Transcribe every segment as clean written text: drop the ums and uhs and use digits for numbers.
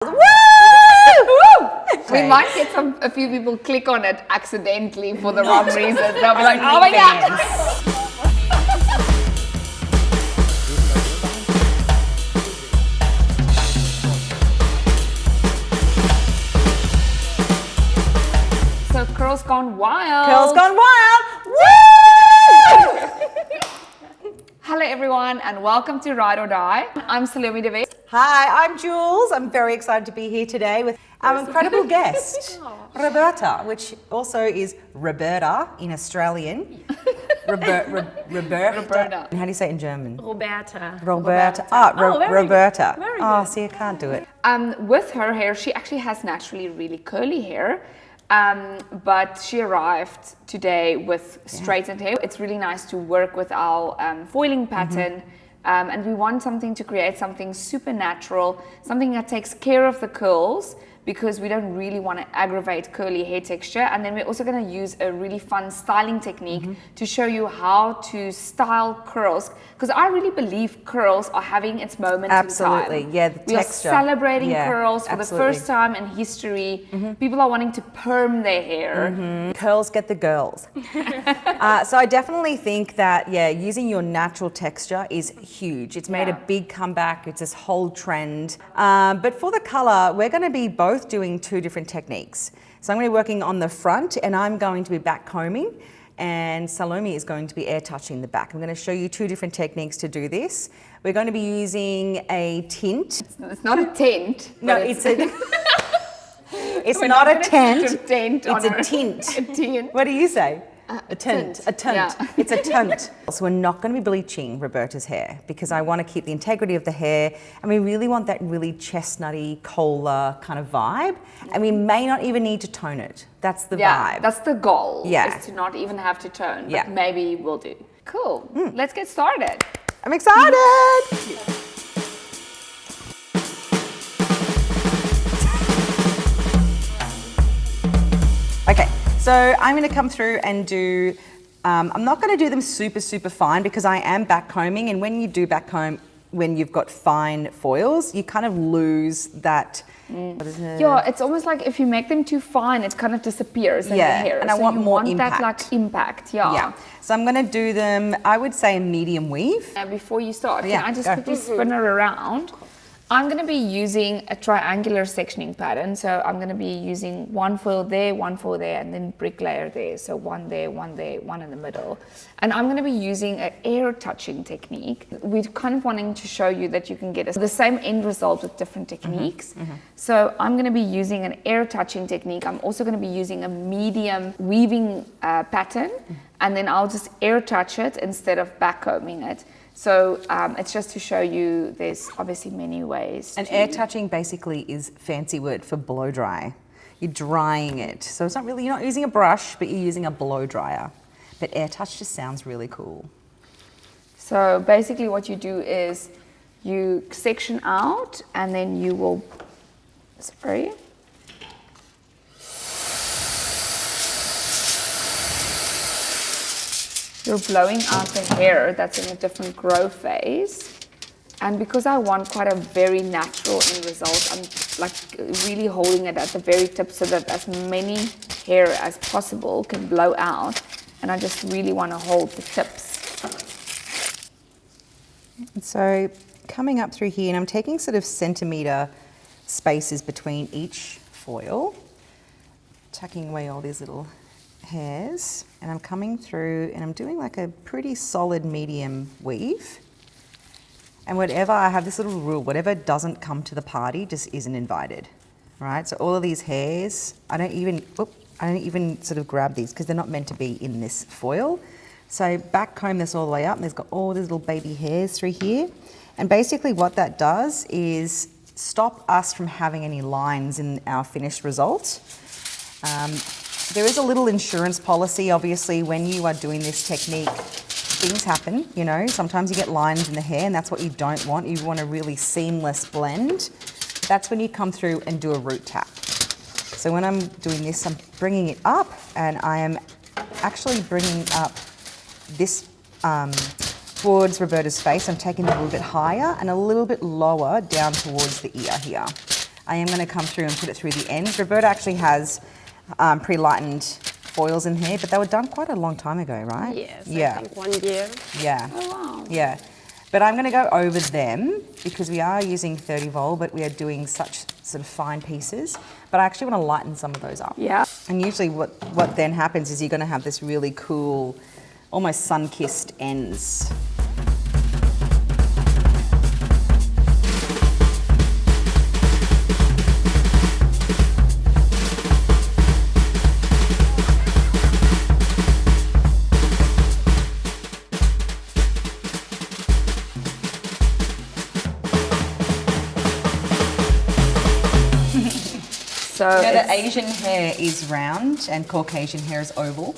Woo! We might get a few people click on it accidentally for the wrong reason. They'll be like, oh my God. So Curls Gone Wild. Curls Gone Wild. Woo! Hello everyone and welcome to Ride or Die. I'm Salome DeWet. Hi, I'm Jools. I'm very excited to be here today with our incredible guest, Roberta, which also is Roberta in Australian. Roberta. How do you say it in German? Roberta. Roberta. Very Roberta. good. Very Oh, good. see, I can't do it. With her hair, she actually has naturally really curly hair. But she arrived today with straightened hair. It's really nice to work with our foiling pattern. And we want something to create something super natural, something that takes care of the curls, because we don't really want to aggravate curly hair texture. And then we're also going to use a really fun styling technique to show you how to style curls, because I really believe curls are having its moment Absolutely, in time. yeah, the we texture. are celebrating Yeah, curls for absolutely. the first time in history. People are wanting to perm their hair. Curls get the girls. So I definitely think that, using your natural texture is huge. It's made a big comeback. It's this whole trend. But for the color, we're going to be both doing two different techniques. So I'm going to be working on the front and I'm going to be back combing, and Salome is going to be air touching the back. I'm going to show you two different techniques to do this. We're going to be using a tint. It's not a tent. No, but it's a... It's not a tent, it's a tint. A tint. What do you say? A tint. tint. A tint. Yeah. It's a tint. So we're not going to be bleaching Roberta's hair because I want to keep the integrity of the hair, and we really want that really chestnutty, cola kind of vibe. And we may not even need to tone it. That's the vibe. That's the goal. Yeah. Is to not even have to tone. But Yeah. maybe we'll do. Cool. Let's get started. I'm excited. Okay, so I'm going to come through and do, I'm not going to do them super fine because I am back combing, and when you do back comb, when you've got fine foils, you kind of lose that. What is it? Yeah, it's almost like if you make them too fine, it kind of disappears in the hair. and I So want you more want impact. that like impact. Yeah. Yeah, so I'm going to do them, I would say a medium weave. And before you start, Yeah, can I just go. quickly spin it around? I'm going to be using a triangular sectioning pattern. So I'm going to be using one foil there, and then brick layer there. So one there, one in the middle. And I'm going to be using an air touching technique. We're kind of wanting to show you that you can get the same end result with different techniques. So I'm going to be using an air touching technique. I'm also going to be using a medium weaving pattern. And then I'll just air touch it instead of back combing it. So it's just to show you there's obviously many ways. And air touching basically is fancy word for blow dry. You're drying it. So it's not really, you're not using a brush, but you're using a blow dryer. But air touch just sounds really cool. So basically what you do is you section out and then you will, sorry. You're blowing out the hair that's in a different grow phase. And because I want quite a very natural end result, I'm like really holding it at the very tip so that as many hair as possible can blow out. And I just really want to hold the tips. And so coming up through here, and I'm taking sort of centimetre spaces between each foil, tucking away all these little hairs, and I'm coming through and I'm doing like a pretty solid medium weave. And whatever, I have this little rule, whatever doesn't come to the party just isn't invited, right? So all of these hairs, I don't even sort of grab these because they're not meant to be in this foil. So back comb this all the way up, and there's got all these little baby hairs through here. And basically what that does is stop us from having any lines in our finished result. There is a little insurance policy, obviously, when you are doing this technique. Things happen, you know, sometimes you get lines in the hair, and that's what you don't want. You want a really seamless blend. That's when you come through and do a root tap. So when I'm doing this, I'm bringing it up, and I am actually bringing up this towards Roberta's face. I'm taking it a little bit higher and a little bit lower down towards the ear here. I am going to come through and put it through the ends. Roberta actually has pre-lightened foils in here, but they were done quite a long time ago, right? Yes, Yeah. I think 1 year. Yeah. Oh, wow. Yeah. But I'm going to go over them because we are using 30 vol, but we are doing such sort of fine pieces. But I actually want to lighten some of those up. Yeah. And usually what then happens is you're going to have this really cool, almost sun-kissed ends. So The Asian hair is round and Caucasian hair is oval.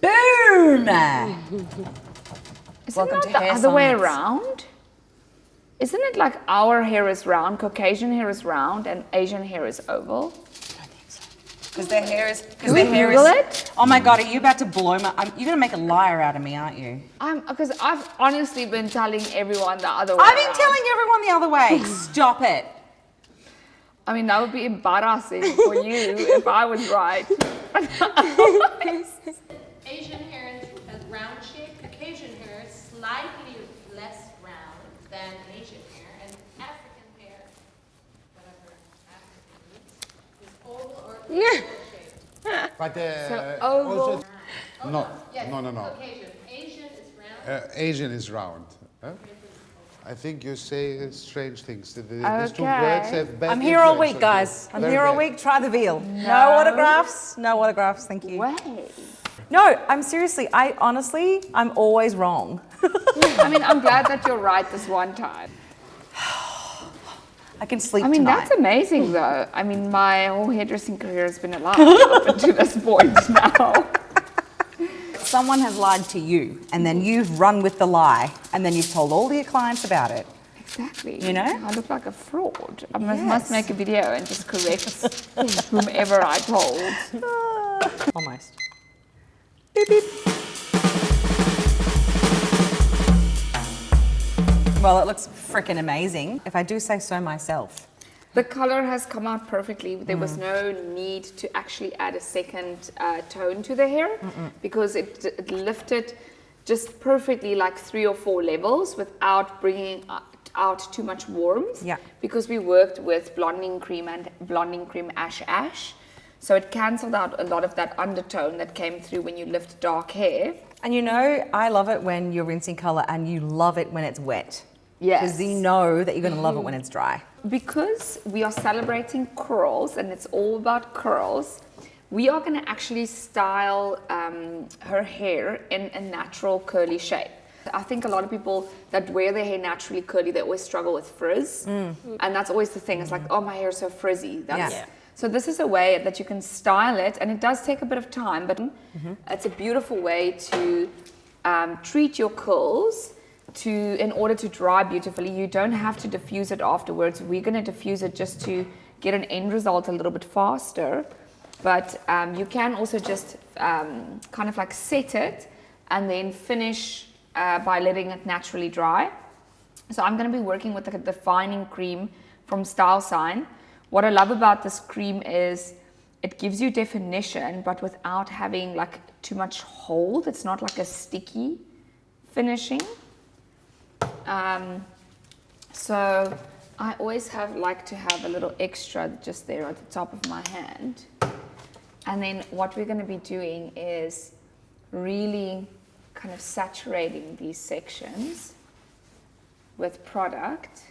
Boom! isn't Welcome that to the Hair other way Science. around? Isn't it like our hair is round, Caucasian hair is round, and Asian hair is oval? Because their hair is. Can we Google it? Oh my God, are you about to blow my? You're going to make a liar out of me, aren't you? Because I've honestly been telling everyone the other way I've been around. telling everyone the other way. Stop it. I mean, that would be embarrassing for you if I was right. Asian hair is a round shape, Caucasian hair is slightly less round than Asian hair, and African hair, whatever African is, is oval or oval shape. But So oval. also, Oh, no, yes, no. Caucasian. Asian is round. Asian is round. Huh? I think you say strange things. These two Okay. words have bad I'm here all influence week, on guys. you. I'm Very here all bad. week. Try the veal. No autographs. No autographs. Thank you. Way. No, I'm seriously. I'm always wrong. I mean, I'm glad that you're right this one time. I can sleep I mean, tonight. that's amazing though. I mean, my whole hairdressing career has been a lie up until this point now. Someone has lied to you, and then you've run with the lie, and then you've told all your clients about it. Exactly. You know? I look like a fraud. I Yes. must make a video and just correct whomever I told. Almost. Beep, beep. Well, it looks freaking amazing, if I do say so myself. The color has come out perfectly. There was no need to actually add a second tone to the hair because it lifted just perfectly, like 3 or 4 levels without bringing out too much warmth. Yeah. Because we worked with blonding cream and blonding cream ash ash. So it cancelled out a lot of that undertone that came through when you lift dark hair. And you know, I love it when you're rinsing colour and you love it when it's wet. Yes. Because you know that you're going to love it when it's dry. Because we are celebrating curls and it's all about curls, we are going to actually style her hair in a natural curly shape. I think a lot of people that wear their hair naturally curly, they always struggle with frizz. And that's always the thing. It's like, oh, my hair is so frizzy. That's, Yeah. So this is a way that you can style it, and it does take a bit of time, but it's a beautiful way to treat your curls in order to dry beautifully. You don't have to diffuse it afterwards. We're going to diffuse it just to get an end result a little bit faster. But you can also just kind of like set it and then finish by letting it naturally dry. So I'm going to be working with the defining cream from StyleSign. What I love about this cream is it gives you definition, but without having like too much hold. It's not like a sticky finishing. So I always like to have a little extra just there at the top of my hand. And then what we're going to be doing is really kind of saturating these sections with product.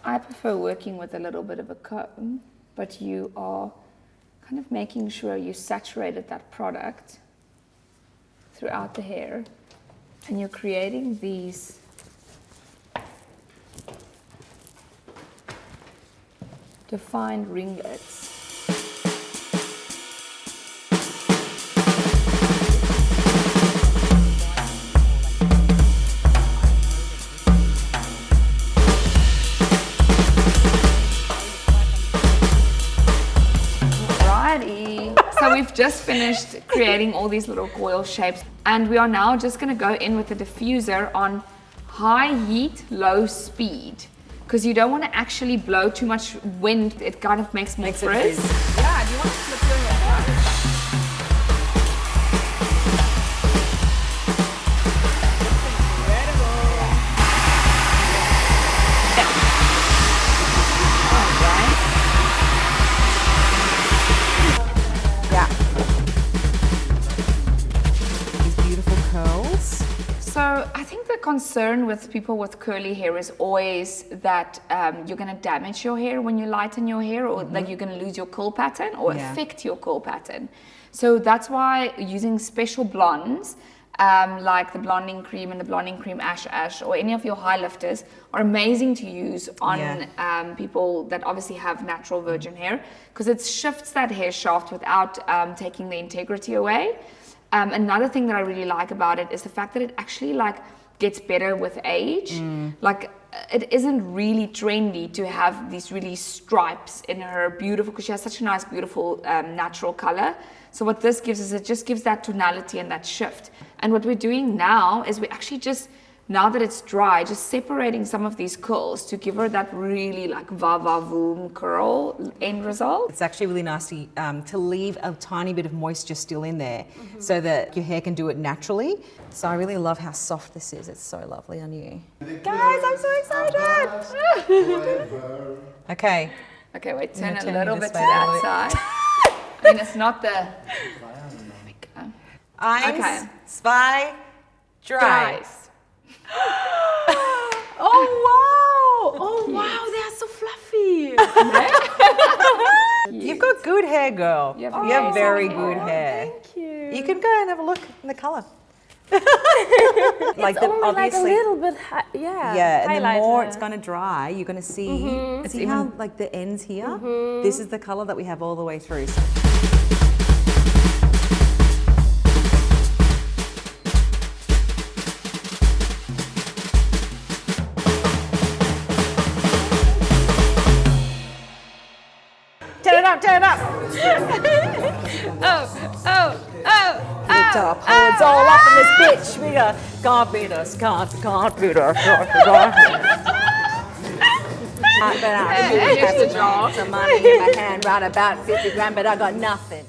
I prefer working with a little bit of a comb, but you are kind of making sure you saturated that product throughout the hair, and you're creating these defined ringlets. So we've just finished creating all these little coil shapes, and we are now just going to go in with the diffuser on high heat, low speed, because you don't want to actually blow too much wind. It kind of makes more frizz. Yeah, do you want to flip your hair out? Yeah. These beautiful curls. So I think the concern with people with curly hair is always that you're going to damage your hair when you lighten your hair, or like you're going to lose your curl pattern or affect your curl pattern. So that's why using special blondes like the blonding cream and the blonding cream Ash Ash, or any of your high lifters, are amazing to use on people that obviously have natural virgin hair, because it shifts that hair shaft without taking the integrity away. Another thing that I really like about it is the fact that it actually like gets better with age. Like it isn't really trendy to have these really stripes in her beautiful, because she has such a nice beautiful natural color. So what this gives is it just gives that tonality and that shift. And what we're doing now is we're actually just, now that it's dry, just separating some of these curls to give her that really like va-va-voom curl end result. It's actually really nice to leave a tiny bit of moisture still in there so that your hair can do it naturally. So I really love how soft this is. It's so lovely on you. Guys, I'm so excited. Okay. Okay, wait, turn Yeah, a turn little it bit this to way a that little side. I mean, it's not the... There we go. Eins, zwei, drei. Guys. Oh wow! Oh wow, they are so fluffy. You've got good hair, girl. You have You have amazing very hair. good hair. Thank you. You can go and have a look in the color. Like It's the, only like a obviously, little bit, yeah, and the more highlighter. it's going to dry, you're going to see. See how like the ends here? This is the color that we have all the way through. Turn it up, turn it up. Top, it's all up in this bitch. We got can't beat us, can't beat us, But I do have some money in my hand, right about 50 grand, but I got nothing.